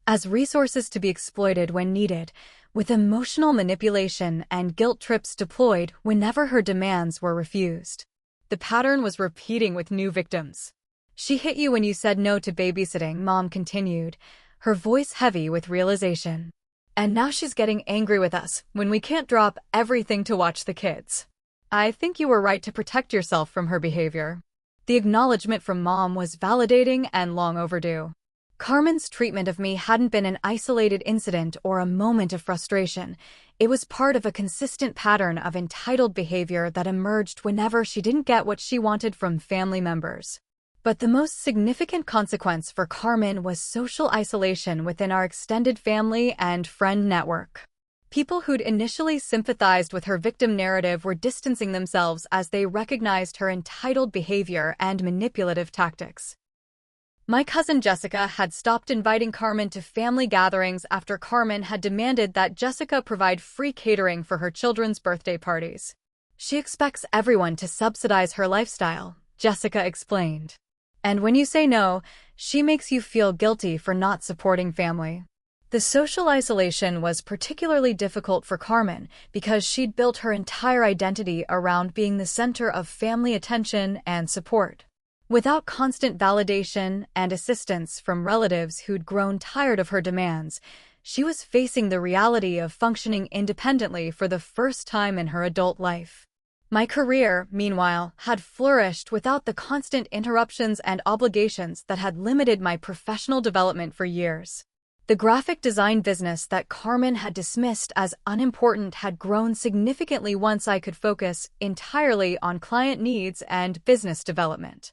as resources to be exploited when needed, with emotional manipulation and guilt trips deployed whenever her demands were refused. The pattern was repeating with new victims. "She hit you when you said no to babysitting," Mom continued, her voice heavy with realization. "And now she's getting angry with us when we can't drop everything to watch the kids. I think you were right to protect yourself from her behavior." The acknowledgement from Mom was validating and long overdue. Carmen's treatment of me hadn't been an isolated incident or a moment of frustration. It was part of a consistent pattern of entitled behavior that emerged whenever she didn't get what she wanted from family members. But the most significant consequence for Carmen was social isolation within our extended family and friend network. People who'd initially sympathized with her victim narrative were distancing themselves as they recognized her entitled behavior and manipulative tactics. My cousin Jessica had stopped inviting Carmen to family gatherings after Carmen had demanded that Jessica provide free catering for her children's birthday parties. "She expects everyone to subsidize her lifestyle," Jessica explained. "And when you say no, she makes you feel guilty for not supporting family." The social isolation was particularly difficult for Carmen because she'd built her entire identity around being the center of family attention and support. Without constant validation and assistance from relatives who'd grown tired of her demands, she was facing the reality of functioning independently for the first time in her adult life. My career, meanwhile, had flourished without the constant interruptions and obligations that had limited my professional development for years. The graphic design business that Carmen had dismissed as unimportant had grown significantly once I could focus entirely on client needs and business development.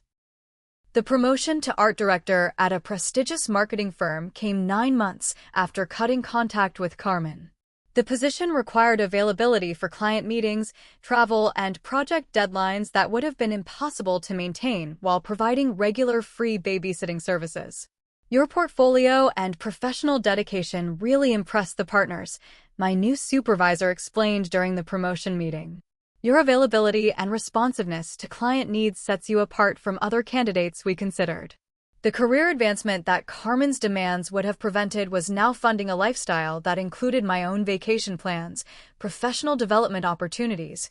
The promotion to art director at a prestigious marketing firm came 9 months after cutting contact with Carmen. The position required availability for client meetings, travel, and project deadlines that would have been impossible to maintain while providing regular free babysitting services. "Your portfolio and professional dedication really impressed the partners," my new supervisor explained during the promotion meeting. "Your availability and responsiveness to client needs sets you apart from other candidates we considered." The career advancement that Carmen's demands would have prevented was now funding a lifestyle that included my own vacation plans, professional development opportunities,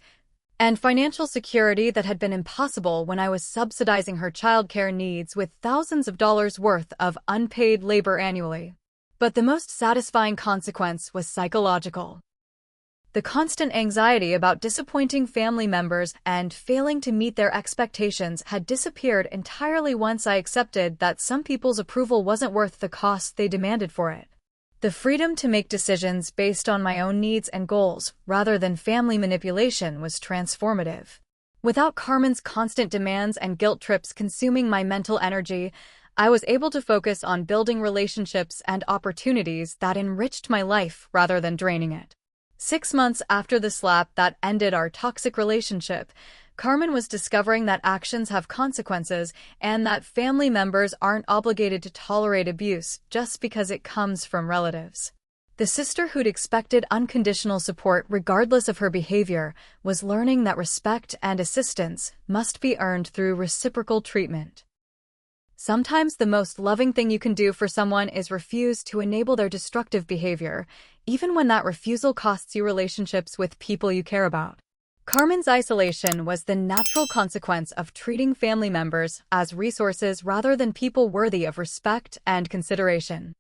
and financial security that had been impossible when I was subsidizing her childcare needs with thousands of dollars worth of unpaid labor annually. But the most satisfying consequence was psychological. The constant anxiety about disappointing family members and failing to meet their expectations had disappeared entirely once I accepted that some people's approval wasn't worth the cost they demanded for it. The freedom to make decisions based on my own needs and goals, rather than family manipulation, was transformative. Without Carmen's constant demands and guilt trips consuming my mental energy, I was able to focus on building relationships and opportunities that enriched my life rather than draining it. 6 months after the slap that ended our toxic relationship, Carmen was discovering that actions have consequences and that family members aren't obligated to tolerate abuse just because it comes from relatives. The sister who'd expected unconditional support regardless of her behavior was learning that respect and assistance must be earned through reciprocal treatment. Sometimes the most loving thing you can do for someone is refuse to enable their destructive behavior, even when that refusal costs you relationships with people you care about. Carmen's isolation was the natural consequence of treating family members as resources rather than people worthy of respect and consideration.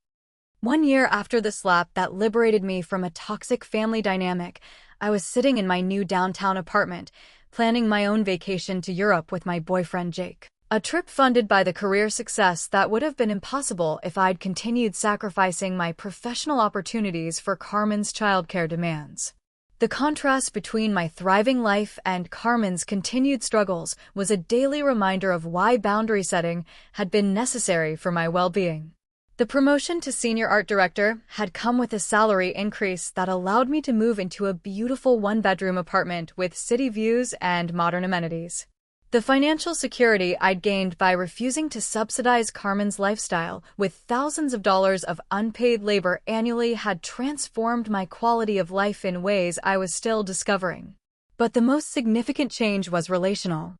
1 year after the slap that liberated me from a toxic family dynamic, I was sitting in my new downtown apartment, planning my own vacation to Europe with my boyfriend Jake. A trip funded by the career success that would have been impossible if I'd continued sacrificing my professional opportunities for Carmen's childcare demands. The contrast between my thriving life and Carmen's continued struggles was a daily reminder of why boundary setting had been necessary for my well-being. The promotion to senior art director had come with a salary increase that allowed me to move into a beautiful one-bedroom apartment with city views and modern amenities. The financial security I'd gained by refusing to subsidize Carmen's lifestyle with thousands of dollars of unpaid labor annually had transformed my quality of life in ways I was still discovering. But the most significant change was relational.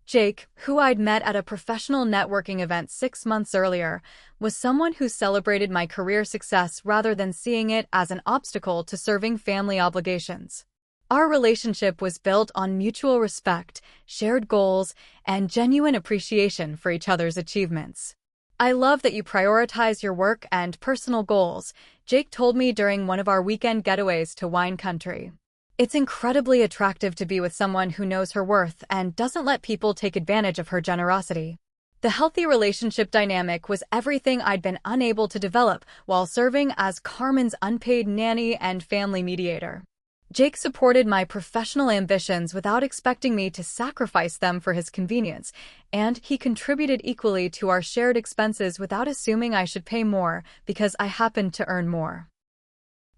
Jake, who I'd met at a professional networking event 6 months earlier, was someone who celebrated my career success rather than seeing it as an obstacle to serving family obligations. Our relationship was built on mutual respect, shared goals, and genuine appreciation for each other's achievements. "I love that you prioritize your work and personal goals," Jake told me during one of our weekend getaways to wine country. "It's incredibly attractive to be with someone who knows her worth and doesn't let people take advantage of her generosity." The healthy relationship dynamic was everything I'd been unable to develop while serving as Carmen's unpaid nanny and family mediator. Jake supported my professional ambitions without expecting me to sacrifice them for his convenience, and he contributed equally to our shared expenses without assuming I should pay more because I happened to earn more.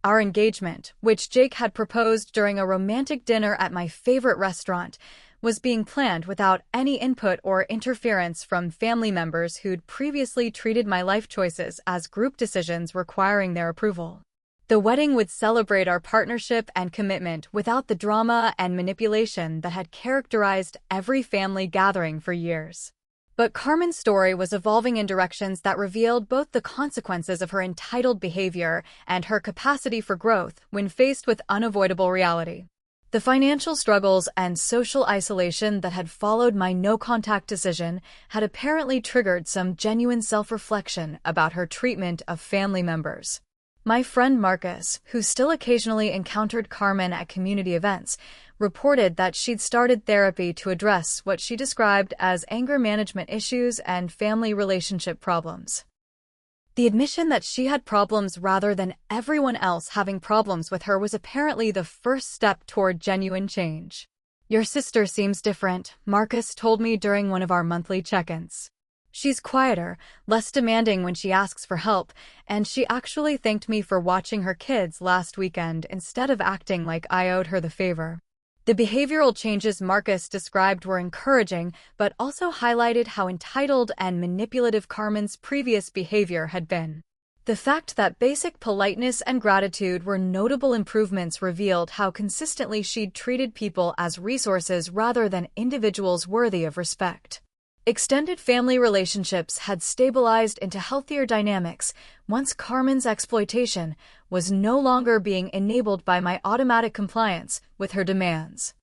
Our engagement, which Jake had proposed during a romantic dinner at my favorite restaurant, was being planned without any input or interference from family members who'd previously treated my life choices as group decisions requiring their approval. The wedding would celebrate our partnership and commitment without the drama and manipulation that had characterized every family gathering for years. But Carmen's story was evolving in directions that revealed both the consequences of her entitled behavior and her capacity for growth when faced with unavoidable reality. The financial struggles and social isolation that had followed my no-contact decision had apparently triggered some genuine self-reflection about her treatment of family members. My friend Marcus, who still occasionally encountered Carmen at community events, reported that she'd started therapy to address what she described as anger management issues and family relationship problems. The admission that she had problems rather than everyone else having problems with her was apparently the first step toward genuine change. "Your sister seems different," Marcus told me during one of our monthly check-ins. "She's quieter, less demanding when she asks for help, and she actually thanked me for watching her kids last weekend instead of acting like I owed her the favor." The behavioral changes Marcus described were encouraging, but also highlighted how entitled and manipulative Carmen's previous behavior had been. The fact that basic politeness and gratitude were notable improvements revealed how consistently she'd treated people as resources rather than individuals worthy of respect. Extended family relationships had stabilized into healthier dynamics once Carmen's exploitation was no longer being enabled by my automatic compliance with her demands.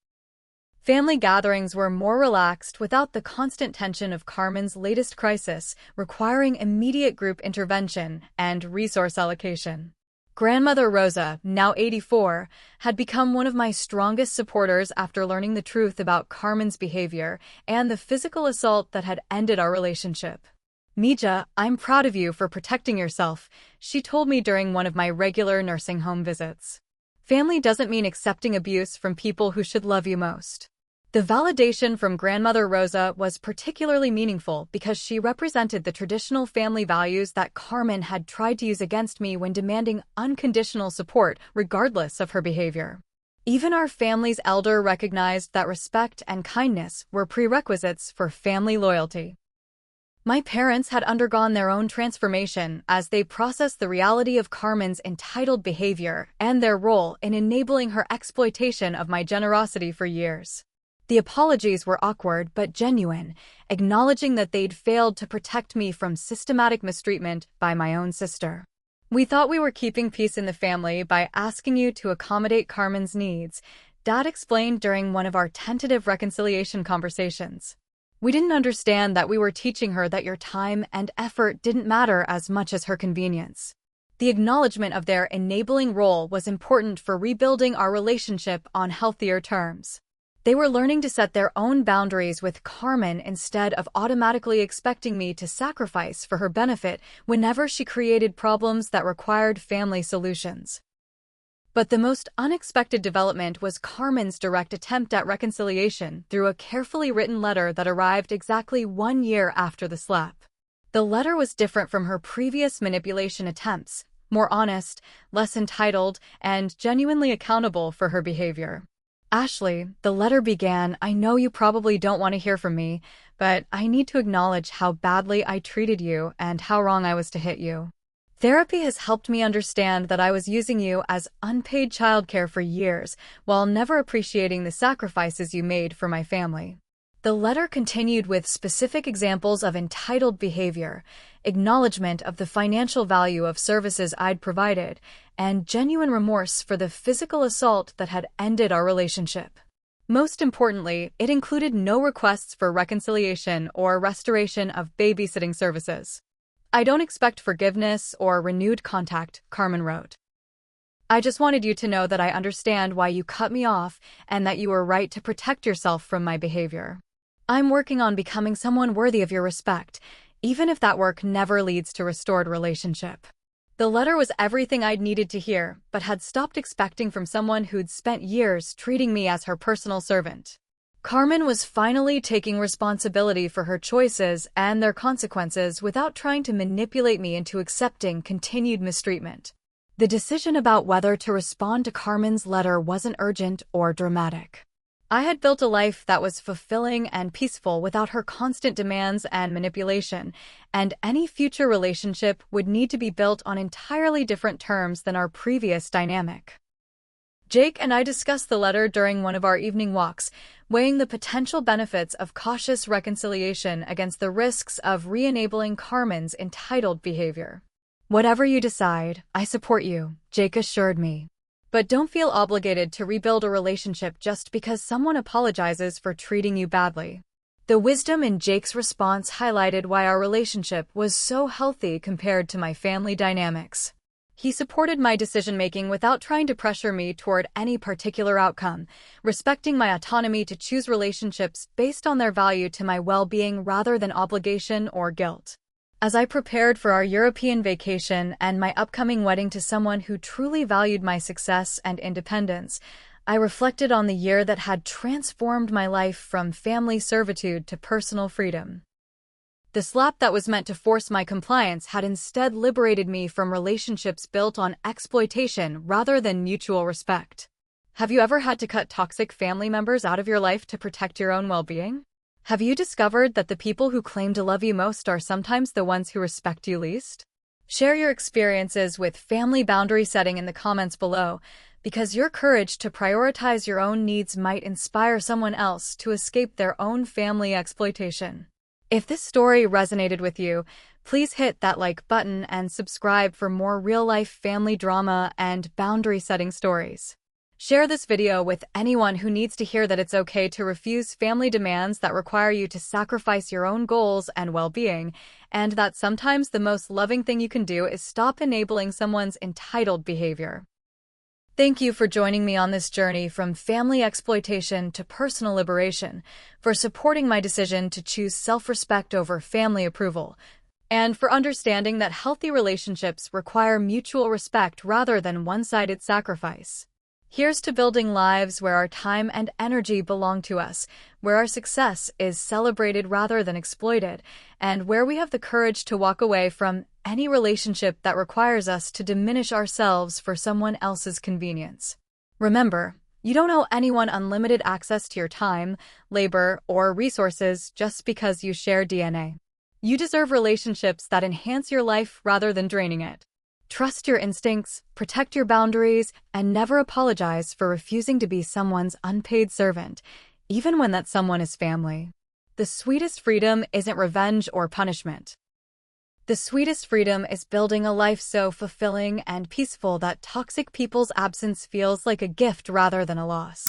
Family gatherings were more relaxed without the constant tension of Carmen's latest crisis, requiring immediate group intervention and resource allocation. Grandmother Rosa, now 84, had become one of my strongest supporters after learning the truth about Carmen's behavior and the physical assault that had ended our relationship. "Mija, I'm proud of you for protecting yourself," she told me during one of my regular nursing home visits. "Family doesn't mean accepting abuse from people who should love you most." The validation from grandmother Rosa was particularly meaningful because she represented the traditional family values that Carmen had tried to use against me when demanding unconditional support regardless of her behavior. Even our family's elder recognized that respect and kindness were prerequisites for family loyalty. My parents had undergone their own transformation as they processed the reality of Carmen's entitled behavior and their role in enabling her exploitation of my generosity for years. The apologies were awkward but genuine, acknowledging that they'd failed to protect me from systematic mistreatment by my own sister. "We thought we were keeping peace in the family by asking you to accommodate Carmen's needs," Dad explained during one of our tentative reconciliation conversations. "We didn't understand that we were teaching her that your time and effort didn't matter as much as her convenience." The acknowledgement of their enabling role was important for rebuilding our relationship on healthier terms. They were learning to set their own boundaries with Carmen instead of automatically expecting me to sacrifice for her benefit whenever she created problems that required family solutions. But the most unexpected development was Carmen's direct attempt at reconciliation through a carefully written letter that arrived exactly 1 year after the slap. The letter was different from her previous manipulation attempts, more honest, less entitled, and genuinely accountable for her behavior. "Ashley," the letter began, "I know you probably don't want to hear from me, but I need to acknowledge how badly I treated you and how wrong I was to hit you. Therapy has helped me understand that I was using you as unpaid childcare for years while never appreciating the sacrifices you made for my family." The letter continued with specific examples of entitled behavior, acknowledgement of the financial value of services I'd provided, and genuine remorse for the physical assault that had ended our relationship. Most importantly, it included no requests for reconciliation or restoration of babysitting services. "I don't expect forgiveness or renewed contact," Carmen wrote. "I just wanted you to know that I understand why you cut me off and that you were right to protect yourself from my behavior. I'm working on becoming someone worthy of your respect, even if that work never leads to restored relationship." The letter was everything I'd needed to hear, but had stopped expecting from someone who'd spent years treating me as her personal servant. Carmen was finally taking responsibility for her choices and their consequences without trying to manipulate me into accepting continued mistreatment. The decision about whether to respond to Carmen's letter wasn't urgent or dramatic. I had built a life that was fulfilling and peaceful without her constant demands and manipulation, and any future relationship would need to be built on entirely different terms than our previous dynamic. Jake and I discussed the letter during one of our evening walks, weighing the potential benefits of cautious reconciliation against the risks of re-enabling Carmen's entitled behavior. "Whatever you decide, I support you," Jake assured me. "But don't feel obligated to rebuild a relationship just because someone apologizes for treating you badly." The wisdom in Jake's response highlighted why our relationship was so healthy compared to my family dynamics. He supported my decision-making without trying to pressure me toward any particular outcome, respecting my autonomy to choose relationships based on their value to my well-being rather than obligation or guilt. As I prepared for our European vacation and my upcoming wedding to someone who truly valued my success and independence, I reflected on the year that had transformed my life from family servitude to personal freedom. The slap that was meant to force my compliance had instead liberated me from relationships built on exploitation rather than mutual respect. Have you ever had to cut toxic family members out of your life to protect your own well-being? Have you discovered that the people who claim to love you most are sometimes the ones who respect you least? Share your experiences with family boundary setting in the comments below, because your courage to prioritize your own needs might inspire someone else to escape their own family exploitation. If this story resonated with you, please hit that like button and subscribe for more real-life family drama and boundary-setting stories. Share this video with anyone who needs to hear that it's okay to refuse family demands that require you to sacrifice your own goals and well-being, and that sometimes the most loving thing you can do is stop enabling someone's entitled behavior. Thank you for joining me on this journey from family exploitation to personal liberation, for supporting my decision to choose self-respect over family approval, and for understanding that healthy relationships require mutual respect rather than one-sided sacrifice. Here's to building lives where our time and energy belong to us, where our success is celebrated rather than exploited, and where we have the courage to walk away from any relationship that requires us to diminish ourselves for someone else's convenience. Remember, you don't owe anyone unlimited access to your time, labor, or resources just because you share DNA. You deserve relationships that enhance your life rather than draining it. Trust your instincts, protect your boundaries, and never apologize for refusing to be someone's unpaid servant, even when that someone is family. The sweetest freedom isn't revenge or punishment. The sweetest freedom is building a life so fulfilling and peaceful that toxic people's absence feels like a gift rather than a loss.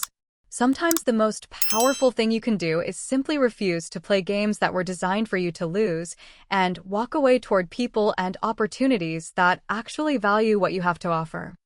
Sometimes the most powerful thing you can do is simply refuse to play games that were designed for you to lose and walk away toward people and opportunities that actually value what you have to offer.